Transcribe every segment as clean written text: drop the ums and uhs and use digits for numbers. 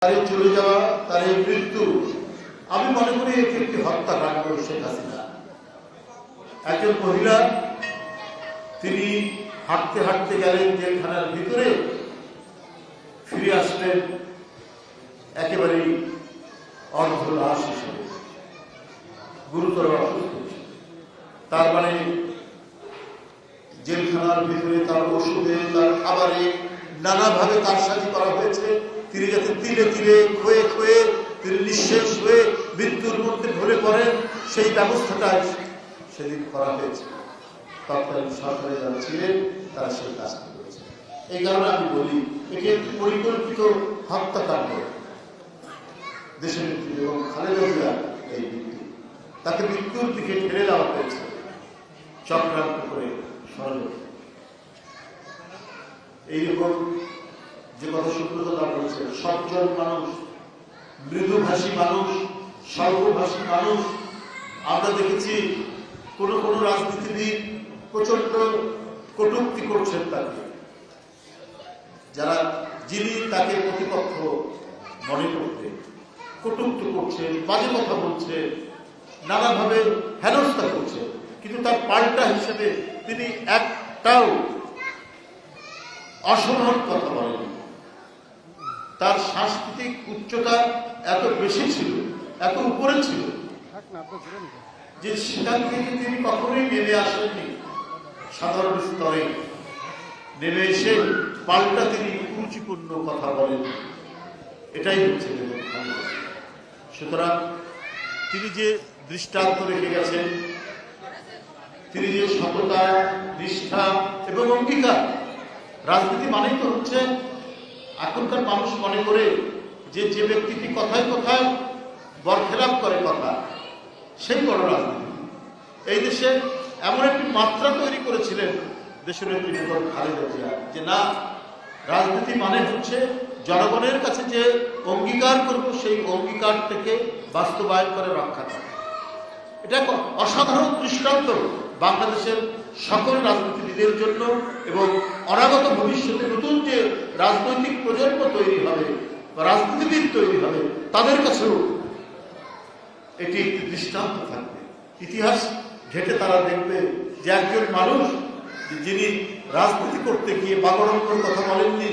তার চলে যাওয়া, তার এই মৃত্যু, আমি মনে করি এটি একটি হত্যাকাণ্ড। শেখ হাসিনা একজন মহিলা, তিনি হাঁটতে হাঁটতে গেলেন জেলখানার ভিতরে, ফিরে আসলেন একেবারেই অর্ধ লাশ হিসেবে, গুরুতর অসুস্থ। তার মানে জেলখানার ভিতরে তার ওষুধে, তার খাবারে নানাভাবে কারসাজি করা হয়েছে। তিনি যাতে তিলে তিলে ক্ষয়ে ক্ষয়ে তিনি নিঃশেষ হয়ে মৃত্যুর মধ্যে ঢলে পড়েন, সেই ব্যবস্থাটা সেদিন করা হয়েছে। তৎকালীন সরকারে যারা ছিলেন তারা সেই কাজটা করেছে। এই কারণে আমি বলি, এটি একটি পরিকল্পিত হত্যাকাণ্ড। দেশের নেত্রী এবং খালেদা জিয়ার এই মৃত্যু, তাকে মৃত্যুর দিকে ঠেলে দেওয়া হয়েছে চক্রান্ত করে, ষড়যন্ত্র। এইরকম যে কথা সুব্রতদা বলছে, সজ্জন মানুষ, মৃদুভাষী মানুষ, স্বল্পভাষী মানুষ। আমরা দেখেছি কোন কোন রাজনীতিবিদ প্রচন্ড কটূক্তি করছেন তাকে, যারা যিনি তাকে প্রতিপক্ষ মনে করতে কটূক্তি করছে, বাজে কথা বলছে, নানাভাবে হেনস্থা করছে, কিন্তু তার পাল্টা হিসেবে তিনি একটাও অসাধারণ কথা বলেন। তার সাংস্কৃতিক উচ্চতা এত বেশি ছিল, এত উপরে ছিল যে সেখান থেকে তিনি কখনোই নেমে আসেননি সাধারণ স্তরে। নেমে এসে পাল্টা তিনি কুরুচিপূর্ণ কথা বলেন। এটাই হচ্ছে বেগম খালেদা। সুতরাং তিনি যে দৃষ্টান্ত রেখে গেছেন, তিনি যে সততা, নিষ্ঠা এবং অঙ্গীকার। রাজনীতি মানেই তো হচ্ছে, এখনকার মানুষ মনে করে যে যে ব্যক্তিটি কথায় কথায় বরখেলাপ করে কথা, সেই বড় রাজনীতি। এই দেশে এমন একটি মাত্রা তৈরি করেছিলেন দেশনেত্রী বেগম খালেদা জিয়া, যে না, রাজনীতি মানে হচ্ছে জনগণের কাছে যে অঙ্গীকার করব, সেই অঙ্গীকার থেকে বাস্তবায়ন করে রক্ষা করা। এটা এক অসাধারণ দৃষ্টান্ত বাংলাদেশের সকল রাজনীতিবিদের জন্য, এবং অনাগত ভবিষ্যতে নতুন যে রাজনৈতিক প্রজন্ম তৈরি হবে বা রাজনীতিবিদ তৈরি হবে, তাদের কাছেও এটি একটি দৃষ্টান্ত থাকবে। ইতিহাস ঘেটে তারা দেখবে যে একজন মানুষ যিনি রাজনীতি করতে গিয়ে বাগড়ম্বর কথা বলেননি,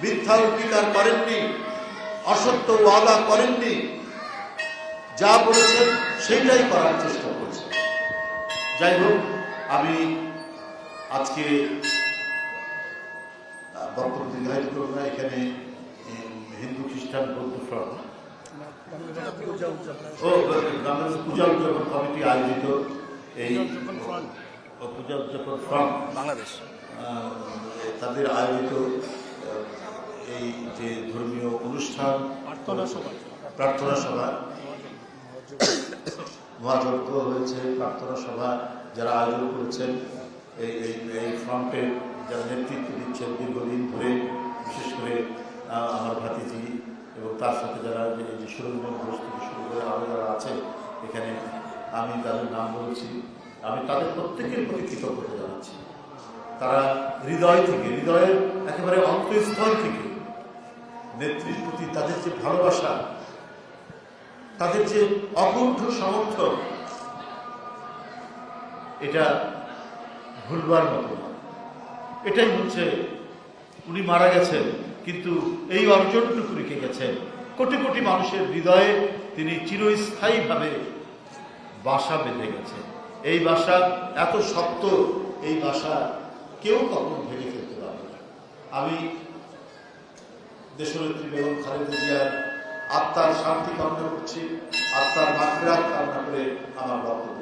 মিথ্যা অঙ্গীকার করেননি, অসত্য ওয়াদা করেননি, যা বলেছেন সেইটাই করার চেষ্টা করছেন। যাই হোক, আমি আজকে বক্তব্য দীর্ঘায়িত করব না। এখানে হিন্দু খ্রিস্টান বৌদ্ধ ফ্রন্ট ও বাংলাদেশ পূজা উদযাপন কমিটি আয়োজিত এই পূজা উদযাপন ফ্রন্ট বাংলাদেশ, তাদের আয়োজিত এই যে ধর্মীয় অনুষ্ঠান, প্রার্থনা সভা, মহাযজ্ঞ হয়েছে, প্রার্থনা সভা যারা আয়োজন করেছেন, এই ফ্রন্টের যারা নেতৃত্ব দিচ্ছেন দীর্ঘদিন ধরে, বিশেষ করে আমার ভাতিজি এবং তার সাথে যারা এই যে সুরঞ্জন ঘোষ থেকে শুরু করে আরও যারা আছে এখানে, আমি তাদের নাম বলছি। আমি তাদের প্রত্যেকের প্রতি কৃতজ্ঞতা জানাচ্ছি। তারা হৃদয় থেকে, হৃদয়ের একেবারে অন্তঃস্থল থেকে নেত্রীর প্রতি তাদের যে ভালোবাসা, তাদের যে অকুণ্ঠ সমর্থন, এটা ভুলবার মতো না। এটাই হচ্ছে, উনি মারা গেছেন কিন্তু এই অর্জনটুকু রেখে গেছেন। কোটি কোটি মানুষের হৃদয়ে তিনি চিরস্থায়ীভাবে বাসা বেঁধে গেছেন। এই বাসা এত শক্ত, এই বাসা কেউ কখনো ভেঙে ফেলতে পারবে না। আমি দেশনেত্রী বেগম খালেদা জিয়ার আত্মার শান্তি কামনা করছি, আত্মার মাগফিরাত কামনা করে আমার বক্তব্য